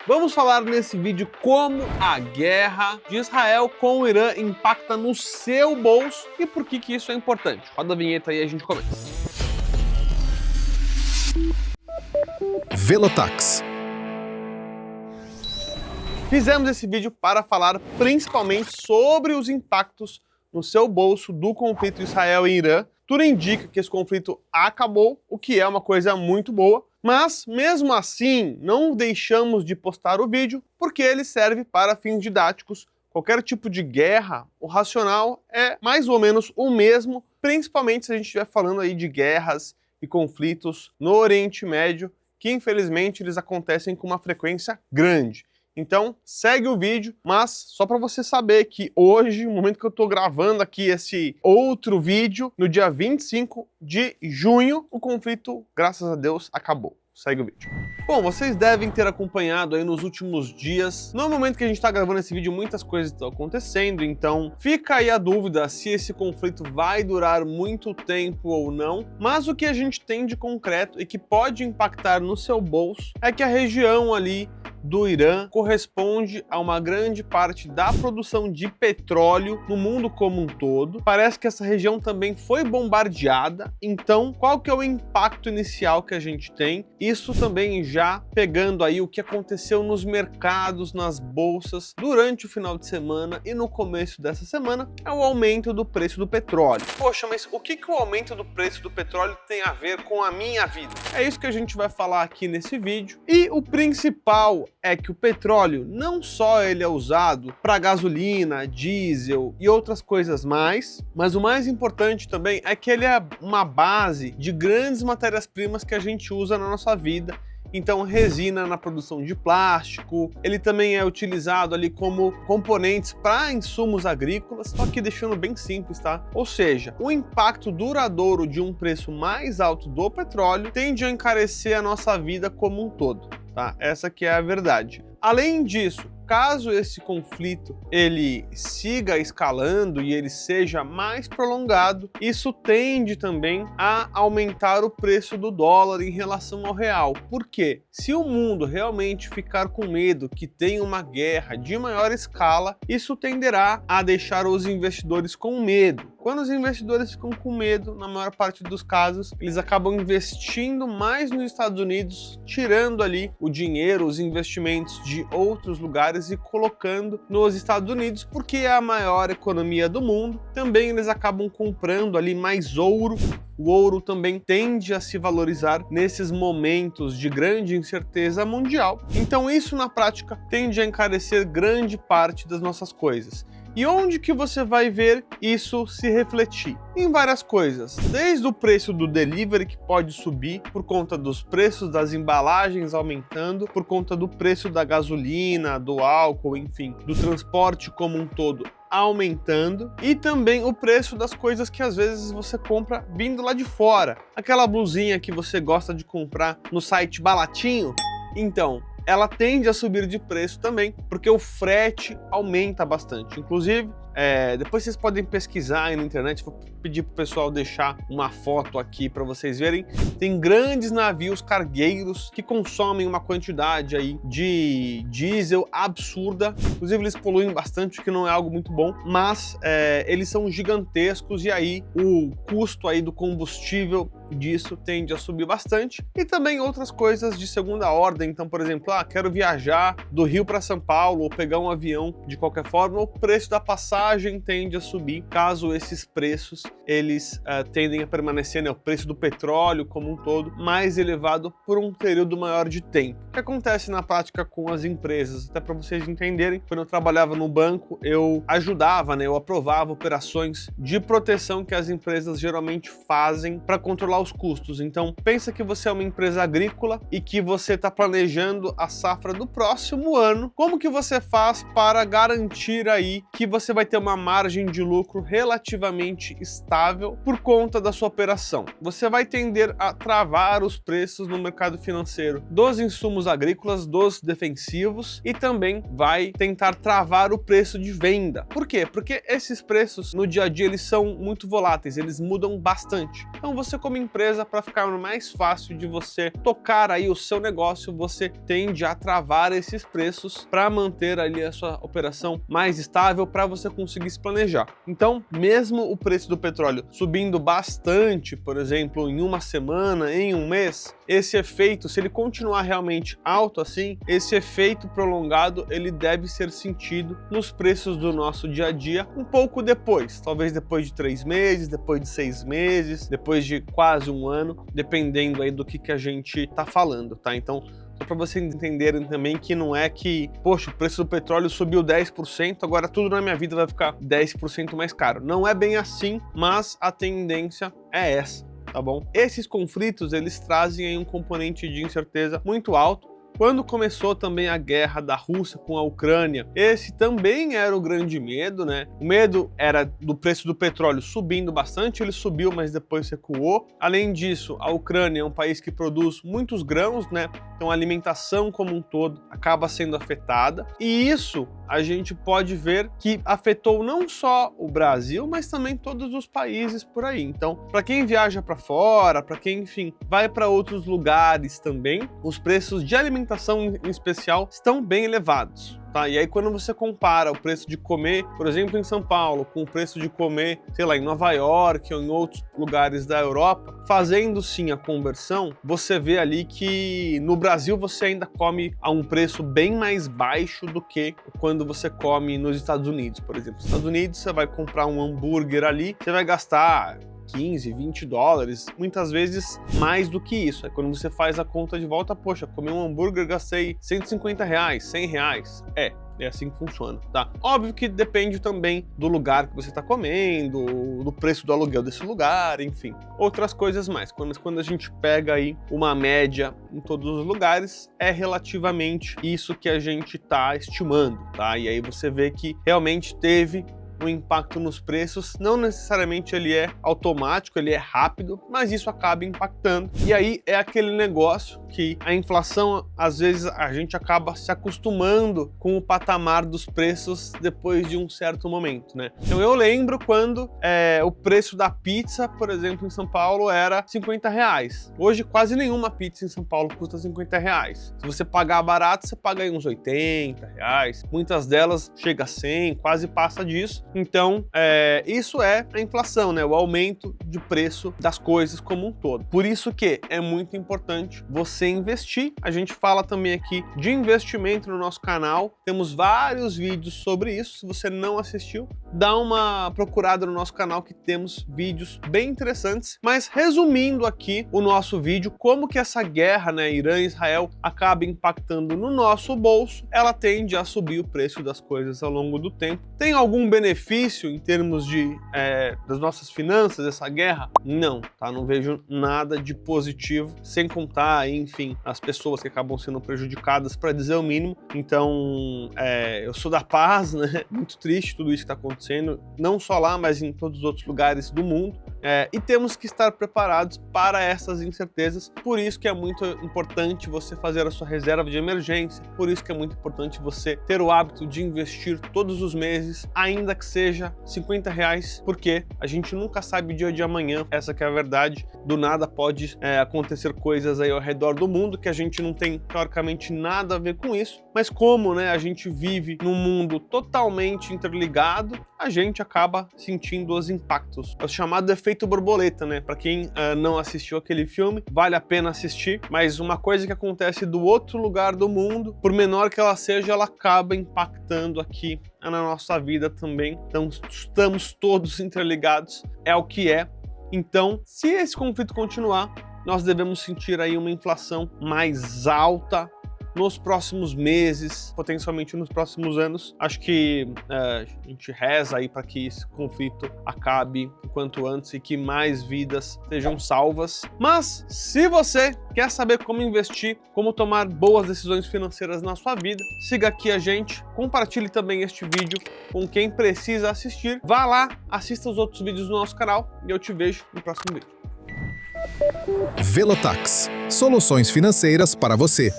Vamos falar nesse vídeo como a guerra de Israel com o Irã impacta no seu bolso e por que isso é importante. Roda a vinheta aí e a gente começa. Velotax. Fizemos esse vídeo para falar principalmente sobre os impactos no seu bolso do conflito Israel e Irã. Tudo indica que esse conflito acabou, o que é uma coisa muito boa, mas mesmo assim não deixamos de postar o vídeo porque ele serve para fins didáticos. Qualquer tipo de guerra, o racional é mais ou menos o mesmo, principalmente se a gente estiver falando aí de guerras e conflitos no Oriente Médio, que infelizmente eles acontecem com uma frequência grande. Então, segue o vídeo, mas só para você saber que hoje, no momento que eu estou gravando aqui esse outro vídeo, no dia 25 de junho, o conflito, graças a Deus, acabou. Segue o vídeo. Bom, vocês devem ter acompanhado aí nos últimos dias. No momento que a gente está gravando esse vídeo, muitas coisas estão acontecendo, então fica aí a dúvida se esse conflito vai durar muito tempo ou não. Mas o que a gente tem de concreto e que pode impactar no seu bolso é que a região ali do Irã corresponde a uma grande parte da produção de petróleo no mundo como um todo. Parece que essa região também foi bombardeada, então qual que é o impacto inicial que a gente tem? Isso também já pegando aí o que aconteceu nos mercados, nas bolsas, durante o final de semana e no começo dessa semana, é o aumento do preço do petróleo. Poxa, mas o que o aumento do preço do petróleo tem a ver com a minha vida? É isso que a gente vai falar aqui nesse vídeo. E o principal é que o petróleo, não só ele é usado para gasolina, diesel e outras coisas mais, mas o mais importante também é que ele é uma base de grandes matérias-primas que a gente usa na nossa vida. Então, resina na produção de plástico, ele também é utilizado ali como componentes para insumos agrícolas, só que deixando bem simples, tá? Ou seja, o impacto duradouro de um preço mais alto do petróleo tende a encarecer a nossa vida como um todo, tá? Essa que é a verdade. Além disso, caso esse conflito ele siga escalando e ele seja mais prolongado, isso tende também a aumentar o preço do dólar em relação ao real. Por quê? Se o mundo realmente ficar com medo que tenha uma guerra de maior escala, isso tenderá a deixar os investidores com medo. Quando os investidores ficam com medo, na maior parte dos casos, eles acabam investindo mais nos Estados Unidos, tirando ali o dinheiro, os investimentos de outros lugares e colocando nos Estados Unidos, porque é a maior economia do mundo. Também eles acabam comprando ali mais ouro. O ouro também tende a se valorizar nesses momentos de grande incerteza mundial. Então isso na prática tende a encarecer grande parte das nossas coisas. E onde que você vai ver isso se refletir? Em várias coisas, desde o preço do delivery, que pode subir por conta dos preços das embalagens aumentando, por conta do preço da gasolina, do álcool, enfim, do transporte como um todo aumentando, e também o preço das coisas que às vezes você compra vindo lá de fora. Aquela blusinha que você gosta de comprar no site baratinho, então ela tende a subir de preço também, porque o frete aumenta bastante. Inclusive, depois vocês podem pesquisar aí na internet, vou pedir pro pessoal deixar uma foto aqui para vocês verem. Tem grandes navios cargueiros que consomem uma quantidade aí de diesel absurda. Inclusive eles poluem bastante, o que não é algo muito bom, mas eles são gigantescos e aí o custo aí do combustível disso tende a subir bastante. E também outras coisas de segunda ordem. Então, por exemplo, quero viajar do Rio para São Paulo ou pegar um avião de qualquer forma, o preço da passagem tende a subir caso esses preços eles tendem a permanecer, né, o preço do petróleo como um todo mais elevado por um período maior de tempo. O que acontece na prática com as empresas? Até para vocês entenderem, quando eu trabalhava no banco, eu ajudava, né, eu aprovava operações de proteção que as empresas geralmente fazem para controlar os custos. Então, pensa que você é uma empresa agrícola e que você está planejando a safra do próximo ano. Como que você faz para garantir aí que você vai ter uma margem de lucro relativamente estável por conta da sua operação. Você vai tender a travar os preços no mercado financeiro dos insumos agrícolas, dos defensivos, e também vai tentar travar o preço de venda. Por quê? Porque esses preços no dia a dia eles são muito voláteis, eles mudam bastante. Então você, como empresa, para ficar mais fácil de você tocar aí o seu negócio, você tende a travar esses preços para manter ali a sua operação mais estável, para você conseguir se planejar. Então, mesmo o preço do petróleo subindo bastante, por exemplo, em uma semana, em um mês, esse efeito, se ele continuar realmente alto assim, esse efeito prolongado, ele deve ser sentido nos preços do nosso dia a dia um pouco depois, talvez depois de 3 meses, depois de 6 meses, depois de quase um ano, dependendo aí do que a gente tá falando, tá? Então, só para vocês entenderem também que não é que, poxa, o preço do petróleo subiu 10%, agora tudo na minha vida vai ficar 10% mais caro. Não é bem assim, mas a tendência é essa, tá bom? Esses conflitos, eles trazem aí um componente de incerteza muito alto. Quando começou também a guerra da Rússia com a Ucrânia, esse também era o grande medo, né? O medo era do preço do petróleo subindo bastante, ele subiu, mas depois recuou. Além disso, a Ucrânia é um país que produz muitos grãos, né? Então a alimentação como um todo acaba sendo afetada. E isso a gente pode ver que afetou não só o Brasil, mas também todos os países por aí. Então, para quem viaja para fora, para quem, enfim, vai para outros lugares também, os preços de alimentação em especial estão bem elevados. Tá? E aí quando você compara o preço de comer, por exemplo, em São Paulo, com o preço de comer, sei lá, em Nova York ou em outros lugares da Europa, fazendo sim a conversão, você vê ali que no Brasil você ainda come a um preço bem mais baixo do que quando você come nos Estados Unidos, por exemplo. Nos Estados Unidos você vai comprar um hambúrguer ali, você vai gastar 15, 20 dólares, muitas vezes mais do que isso. Aí quando você faz a conta de volta, poxa, comi um hambúrguer, gastei 150 reais, 100 reais. É assim que funciona, tá? Óbvio que depende também do lugar que você está comendo, do preço do aluguel desse lugar, enfim, outras coisas mais. Quando a gente pega aí uma média em todos os lugares, é relativamente isso que a gente está estimando, tá? E aí você vê que realmente teve um impacto nos preços, não necessariamente ele é automático, ele é rápido, mas isso acaba impactando. E aí é aquele negócio que a inflação, às vezes a gente acaba se acostumando com o patamar dos preços depois de um certo momento, né? Então eu lembro quando o preço da pizza, por exemplo, em São Paulo era 50 reais. Hoje quase nenhuma pizza em São Paulo custa 50 reais. Se você pagar barato, você paga aí uns 80 reais. Muitas delas chega a 100, quase passa disso. Então, isso é a inflação, né? O aumento de preço das coisas como um todo. Por isso que é muito importante você investir. A gente fala também aqui de investimento no nosso canal. Temos vários vídeos sobre isso. Se você não assistiu, dá uma procurada no nosso canal que temos vídeos bem interessantes. Mas resumindo aqui o nosso vídeo, como que essa guerra, né, Irã e Israel, acaba impactando no nosso bolso, ela tende a subir o preço das coisas ao longo do tempo. Tem algum benefício em termos das nossas finanças, essa guerra? Não, tá? Não vejo nada de positivo, sem contar, enfim, as pessoas que acabam sendo prejudicadas, para dizer o mínimo. Então, eu sou da paz, né? Muito triste tudo isso que está acontecendo, não só lá, mas em todos os outros lugares do mundo. E temos que estar preparados para essas incertezas, por isso que é muito importante você fazer a sua reserva de emergência, por isso que é muito importante você ter o hábito de investir todos os meses, ainda que seja 50 reais, porque a gente nunca sabe o dia de amanhã, essa que é a verdade. Do nada pode acontecer coisas aí ao redor do mundo que a gente não tem teoricamente nada a ver com isso, mas como, né, a gente vive num mundo totalmente interligado, a gente acaba sentindo os impactos. É o chamado efeito borboleta, né? Para quem não assistiu aquele filme, vale a pena assistir, mas uma coisa que acontece do outro lugar do mundo, por menor que ela seja, ela acaba impactando aqui na nossa vida também. Então estamos todos interligados, é o que é. Então, se esse conflito continuar, nós devemos sentir aí uma inflação mais alta nos próximos meses, potencialmente nos próximos anos. Acho que a gente reza aí para que esse conflito acabe o quanto antes e que mais vidas sejam salvas. Mas se você quer saber como investir, como tomar boas decisões financeiras na sua vida, siga aqui a gente, compartilhe também este vídeo com quem precisa assistir. Vá lá, assista os outros vídeos do nosso canal e eu te vejo no próximo vídeo. Velotax, soluções financeiras para você.